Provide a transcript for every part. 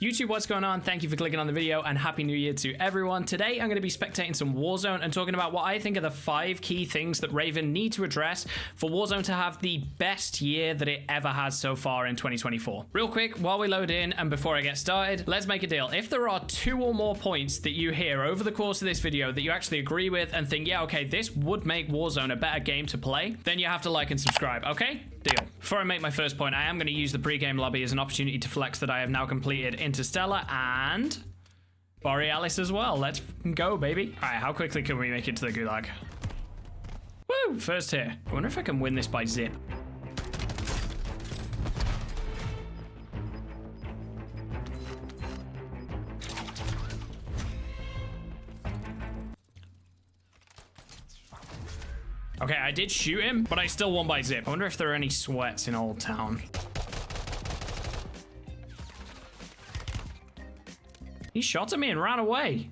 YouTube, what's going on? Thank you for clicking on the video and Happy New Year to everyone. Today, I'm going to be spectating some Warzone and talking about what I think are the 5 key things that Raven need to address for Warzone to have the best year that it ever has so far in 2024. Real quick, while we load in and before I get started, let's make a deal. If there are 2 or more points that you hear over the course of this video that you actually agree with and think, yeah, okay, this would make Warzone a better game to play, then you have to like and subscribe, okay? Deal. Before I make my first point, I am going to use the pre-game lobby as an opportunity to flex that I have now completed Interstellar and Borealis as well. Let's go, baby. All right, how quickly can we make it to the gulag? Woo, first here. I wonder if I can win this by zip. Okay, I did shoot him, but I still won by zip. I wonder if there are any sweats in Old Town. He shot at me and ran away.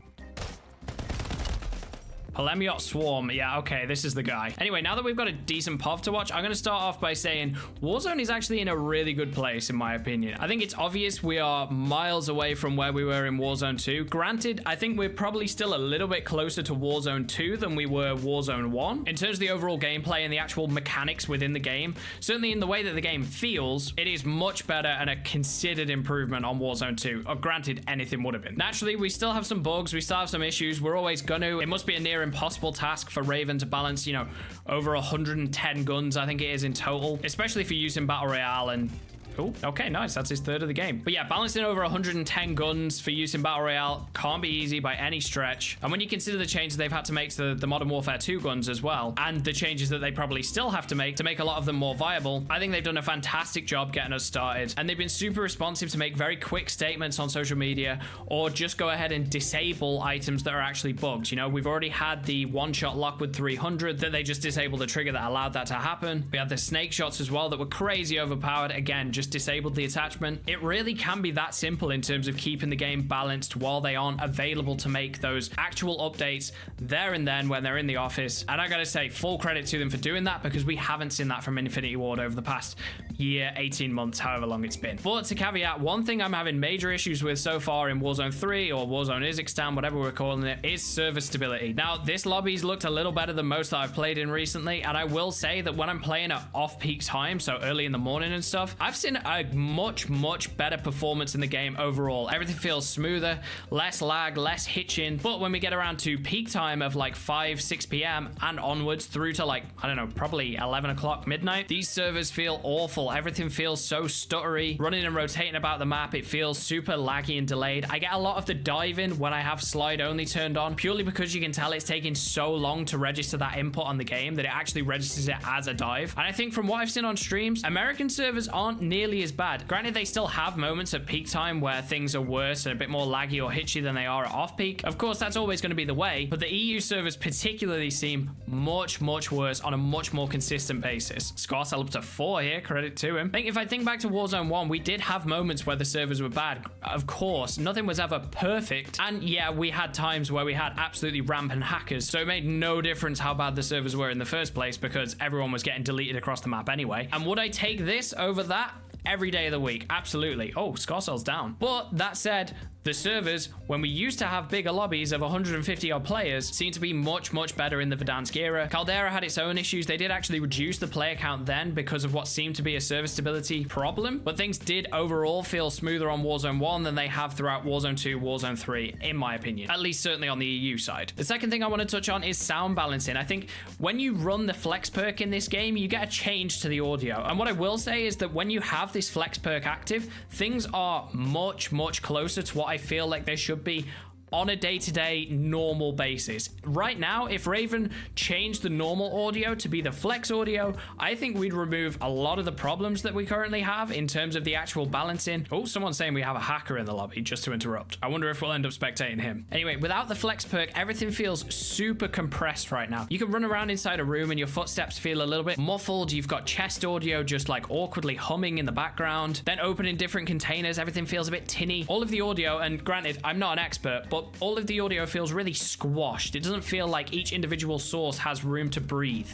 Polemiot Swarm. Yeah, okay, this is the guy. Anyway, now that we've got a decent POV to watch, I'm going to start off by saying Warzone is actually in a really good place, in my opinion. I think it's obvious we are miles away from where we were in Warzone 2. Granted, I think we're probably still a little bit closer to Warzone 2 than we were Warzone 1. In terms of the overall gameplay and the actual mechanics within the game, certainly in the way that the game feels, it is much better and a considered improvement on Warzone 2. Granted, anything would have been. Naturally, we still have some bugs, we still have some issues. We're always gonna. It must be a near impossible task for Raven to balance, you know, over 110 guns, I think it is in total, especially for use in Battle Royale. And oh, okay, nice. That's his 3rd of the game. But yeah, balancing over 110 guns for use in Battle Royale can't be easy by any stretch. And when you consider the changes they've had to make to the Modern Warfare 2 guns as well, and the changes that they probably still have to make a lot of them more viable, I think they've done a fantastic job getting us started. And they've been super responsive to make very quick statements on social media, or just go ahead and disable items that are actually bugged. You know, we've already had the one-shot Lockwood 300 that they just disabled the trigger that allowed that to happen. We had the snake shots as well that were crazy overpowered. Again, just disabled the attachment. It really can be that simple in terms of keeping the game balanced while they aren't available to make those actual updates there and then when they're in the office. And I gotta say, full credit to them for doing that, because we haven't seen that from Infinity Ward over the past year, 18 months, however long it's been. But to caveat, one thing I'm having major issues with so far in Warzone 3 or Warzone Kazakhstan, whatever we're calling it, is server stability. Now, this lobby's looked a little better than most that I've played in recently, and I will say that when I'm playing at off-peak time, so early in the morning and stuff, I've seen a much better performance in the game overall. Everything feels smoother, less lag, less hitching. But when we get around to peak time of like 5-6 p.m. and onwards through to like, I don't know, probably 11 o'clock midnight, these servers feel awful. Everything feels so stuttery. Running and rotating about the map, it feels super laggy and delayed. I get a lot of the diving when I have slide only turned on, purely because you can tell it's taking so long to register that input on the game that it actually registers it as a dive. And I think from what I've seen on streams, American servers aren't nearly as bad. Granted, they still have moments at peak time where things are worse and a bit more laggy or hitchy than they are at off peak. Of course, that's always going to be the way, but the EU servers particularly seem much worse on a much more consistent basis. Scorsell up to 4 here, credit to him. If I think back to Warzone 1, we did have moments where the servers were bad. Of course, nothing was ever perfect. And yeah, we had times where we had absolutely rampant hackers. So it made no difference how bad the servers were in the first place, because everyone was getting deleted across the map anyway. And would I take this over that? Every day of the week, absolutely. Oh, Scorsell's down. But that said, the servers, when we used to have bigger lobbies of 150 odd players, seem to be much better in the Verdansk era. Caldera had its own issues. They did actually reduce the player count then because of what seemed to be a server stability problem, but things did overall feel smoother on Warzone 1 than they have throughout Warzone 2, Warzone 3, in my opinion. At least certainly on the EU side. The second thing I want to touch on is sound balancing. I think when you run the flex perk in this game, you get a change to the audio. And what I will say is that when you have this flex perk active, things are much closer to what I feel like they should be on a day-to-day normal basis. Right now, if Raven changed the normal audio to be the flex audio, I think we'd remove a lot of the problems that we currently have in terms of the actual balancing. Oh, someone's saying we have a hacker in the lobby, just to interrupt. I wonder if we'll end up spectating him. Anyway, without the flex perk, everything feels super compressed right now. You can run around inside a room and your footsteps feel a little bit muffled. You've got chest audio just like awkwardly humming in the background. Then opening different containers, everything feels a bit tinny. All of the audio, and granted, I'm not an expert, but all of the audio feels really squashed. It doesn't feel like each individual source has room to breathe.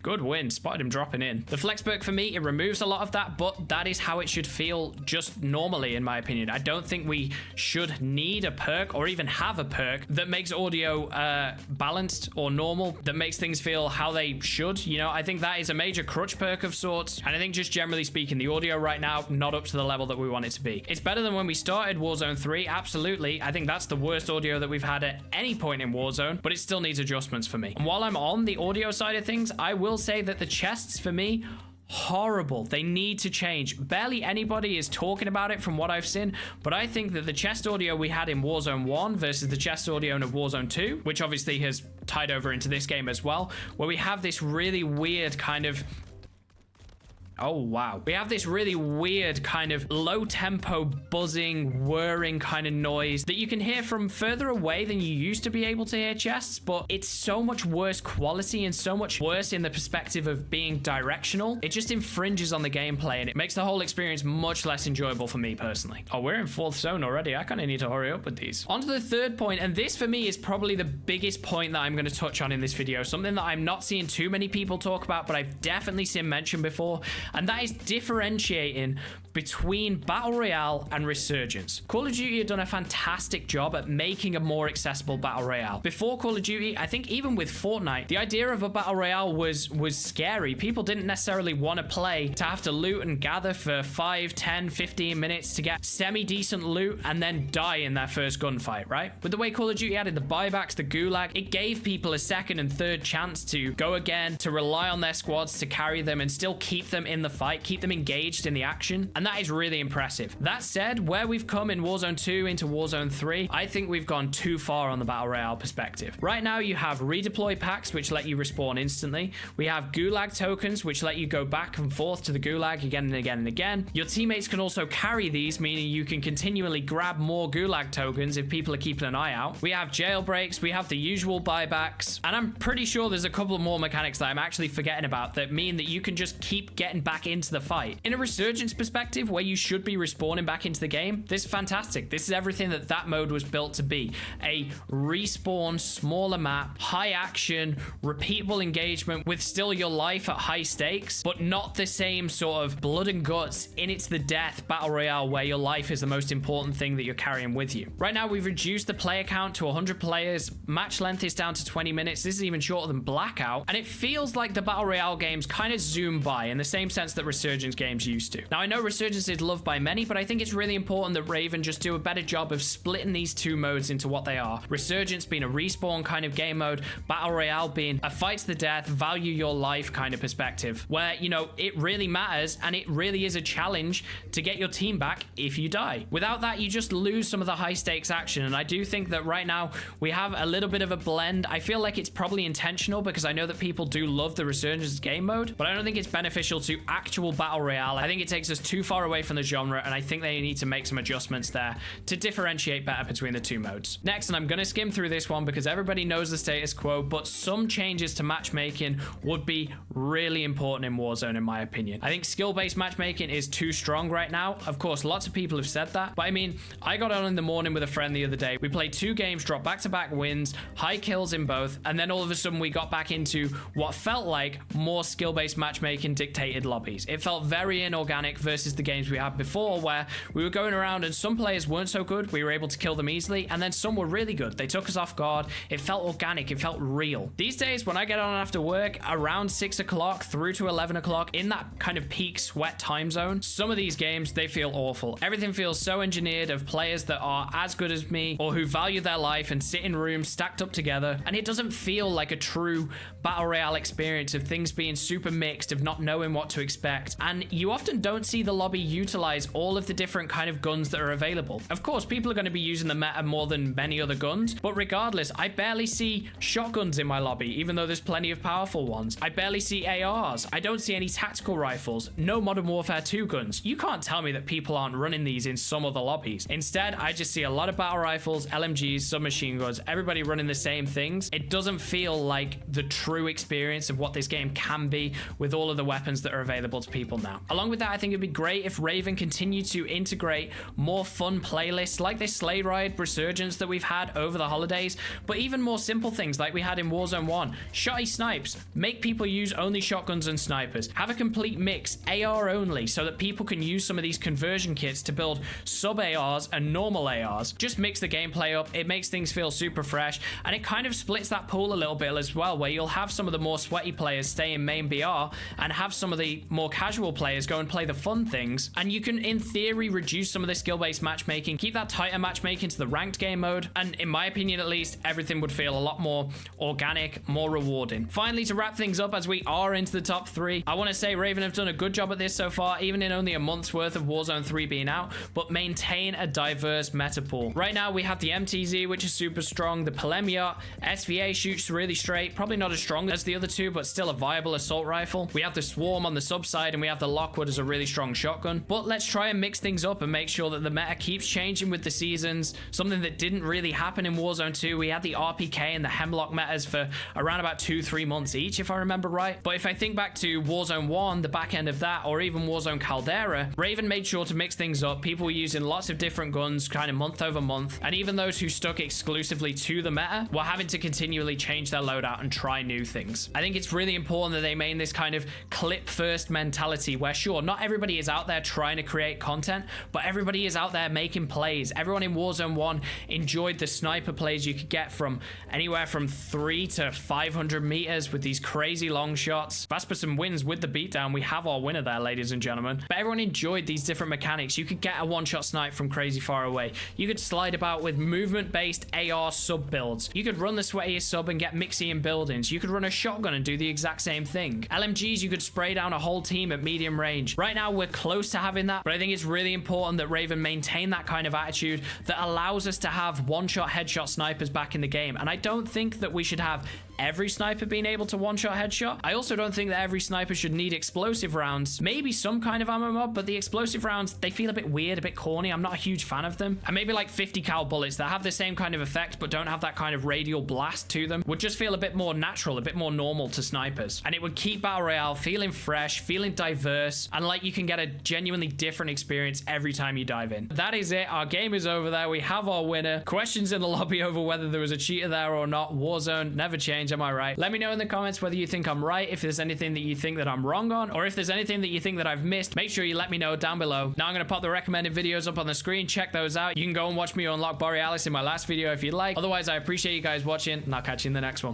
Good win. Spotted him dropping in. The flex perk for me, it removes a lot of that, but that is how it should feel just normally, in my opinion. I don't think we should need a perk or even have a perk that makes audio balanced or normal, that makes things feel how they should. You know, I think that is a major crutch perk of sorts. And I think just generally speaking, the audio right now, not up to the level that we want it to be. It's better than when we started Warzone 3. Absolutely. I think that's the worst audio that we've had at any point in Warzone, but it still needs adjustments for me. And while I'm on the audio side of things, I will say that the chests for me, horrible. They need to change. Barely anybody is talking about it from what I've seen, but I think that the chest audio we had in Warzone 1 versus the chest audio in Warzone 2, which obviously has tied over into this game as well, where we have this really weird kind of... Oh, wow. We have this really weird kind of low tempo, buzzing, whirring kind of noise that you can hear from further away than you used to be able to hear chests, but it's so much worse quality and so much worse in the perspective of being directional. It just infringes on the gameplay and it makes the whole experience much less enjoyable for me personally. Oh, we're in 4th zone already. I kind of need to hurry up with these. On to the third point, and this for me is probably the biggest point that I'm going to touch on in this video. Something that I'm not seeing too many people talk about, but I've definitely seen mentioned before. And that is differentiating between Battle Royale and Resurgence. Call of Duty have done a fantastic job at making a more accessible Battle Royale. Before Call of Duty, I think even with Fortnite, the idea of a Battle Royale was scary. People didn't necessarily want to play to have to loot and gather for 5, 10, 15 minutes to get semi-decent loot and then die in their first gunfight, right? With the way Call of Duty added the buybacks, the gulag, it gave people a second and third chance to go again, to rely on their squads to carry them and still keep them in the fight, keep them engaged in the action. And that is really impressive. That said, where we've come in Warzone 2 into Warzone 3, I think we've gone too far on the Battle Royale perspective. Right now, you have redeploy packs, which let you respawn instantly. We have gulag tokens, which let you go back and forth to the gulag again and again and again. Your teammates can also carry these, meaning you can continually grab more gulag tokens if people are keeping an eye out. We have jailbreaks, we have the usual buybacks, and I'm pretty sure there's a couple more mechanics that I'm actually forgetting about that mean that you can just keep getting back into the fight. In a Resurgence perspective, where you should be respawning back into the game, this is fantastic. This is everything that mode was built to be. A respawn, smaller map, high action, repeatable engagement with still your life at high stakes, but not the same sort of blood and guts, in it's the death Battle Royale where your life is the most important thing that you're carrying with you. Right now, we've reduced the player count to 100 players. Match length is down to 20 minutes. This is even shorter than Blackout, and it feels like the Battle Royale games kind of zoom by in the same sense that Resurgence games used to. Now, I know Resurgence is loved by many, but I think it's really important that Raven just do a better job of splitting these two modes into what they are. Resurgence being a respawn kind of game mode, Battle Royale being a fight to the death, value your life kind of perspective, where, you know, it really matters and it really is a challenge to get your team back if you die. Without that, you just lose some of the high stakes action, and I do think that right now we have a little bit of a blend. I feel like it's probably intentional because I know that people do love the Resurgence game mode, but I don't think it's beneficial to actual Battle Royale. I think it takes us too far away from the genre, and I think they need to make some adjustments there to differentiate better between the two modes. Next, and I'm going to skim through this one because everybody knows the status quo, but some changes to matchmaking would be really important in Warzone, in my opinion. I think skill-based matchmaking is too strong right now. Of course, lots of people have said that, but I mean, I got on in the morning with a friend the other day. We played 2 games, dropped back-to-back wins, high kills in both, and then all of a sudden we got back into what felt like more skill-based matchmaking dictated lobbies. It felt very inorganic versus the games we had before, where we were going around and some players weren't so good, we were able to kill them easily, and then some were really good. They took us off guard. It felt organic. It felt real. These days, when I get on after work around 6 o'clock through to 11 o'clock in that kind of peak sweat time zone, some of these games, they feel awful. Everything feels so engineered of players that are as good as me or who value their life and sit in rooms stacked up together, and it doesn't feel like a true Battle Royale experience of things being super mixed, of not knowing what to expect, and you often don't see the lobby utilize all of the different kind of guns that are available. Of course, people are going to be using the meta more than many other guns, but regardless, I barely see shotguns in my lobby, even though there's plenty of powerful ones. I barely see ARs. I don't see any tactical rifles. No Modern Warfare 2 guns. You can't tell me that people aren't running these in some other lobbies. Instead, I just see a lot of battle rifles, LMGs, submachine guns, everybody running the same things. It doesn't feel like the true experience of what this game can be with all of the weapons that are available to people now. Along with that, I think it'd be great great if Raven continued to integrate more fun playlists like this sleigh ride resurgence that we've had over the holidays, but even more simple things like we had in Warzone 1. Shotty snipes, make people use only shotguns and snipers. Have a complete mix, AR only, so that people can use some of these conversion kits to build sub ARs and normal ARs. Just mix the gameplay up, it makes things feel super fresh, and it kind of splits that pool a little bit as well, where you'll have some of the more sweaty players stay in main BR and have some of the more casual players go and play the fun things, and you can in theory reduce some of the skill-based matchmaking, keep that tighter matchmaking to the ranked game mode, and in my opinion at least, everything would feel a lot more organic, more rewarding. Finally, to wrap things up as we are into the top 3, I want to say Raven have done a good job at this so far, even in only a month's worth of Warzone 3 being out, but maintain a diverse meta pool. Right now we have the MTZ, which is super strong, the Polemiot, SVA shoots really straight, probably not as strong as the other two, but still a viable assault rifle. We have the Swarm on the sub side, and we have the Lockwood as a really strong shotgun. But let's try and mix things up and make sure that the meta keeps changing with the seasons, something that didn't really happen in Warzone 2. We had the RPK and the Hemlock metas for around about 2-3 months each, if I remember right. But if I think back to Warzone 1, the back end of that, or even Warzone Caldera, Raven made sure to mix things up. People were using lots of different guns kind of month over month, and even those who stuck exclusively to the meta were having to continually change their loadout and try new things. I think it's really important that they maintain this kind of clip first mentality where sure, not everybody is out there trying to create content, but everybody is out there making plays. Everyone in Warzone 1 enjoyed the sniper plays you could get from anywhere from 3 to 500 meters with these crazy long shots. Vasperson wins with the beatdown. We have our winner there, ladies and gentlemen. But everyone enjoyed these different mechanics. You could get a one-shot snipe from crazy far away. You could slide about with movement-based AR sub builds. You could run the sweatiest sub and get mixy in buildings. You could run a shotgun and do the exact same thing. LMGs, you could spray down a whole team at medium range. Right now, we're close to having that, but I think it's really important that Raven maintain that kind of attitude that allows us to have one-shot headshot snipers back in the game. And I don't think that we should have every sniper being able to one-shot headshot. I also don't think that every sniper should need explosive rounds. Maybe some kind of ammo mod, but the explosive rounds, they feel a bit weird, a bit corny. I'm not a huge fan of them. And maybe like 50 cal bullets that have the same kind of effect, but don't have that kind of radial blast to them would just feel a bit more natural, a bit more normal to snipers. And it would keep Battle Royale feeling fresh, feeling diverse, and like you can get a genuinely different experience every time you dive in. That is it. Our game is over there. We have our winner. Questions in the lobby over whether there was a cheater there or not. Warzone never change. Am I right? Let me know in the comments whether you think I'm right, if there's anything that you think that I'm wrong on, or if there's anything that you think that I've missed. Make sure you let me know down below. Now I'm going to pop the recommended videos up on the screen. Check those out. You can go and watch me unlock Borealis in my last video if you'd like. Otherwise, I appreciate you guys watching, and I'll catch you in the next one.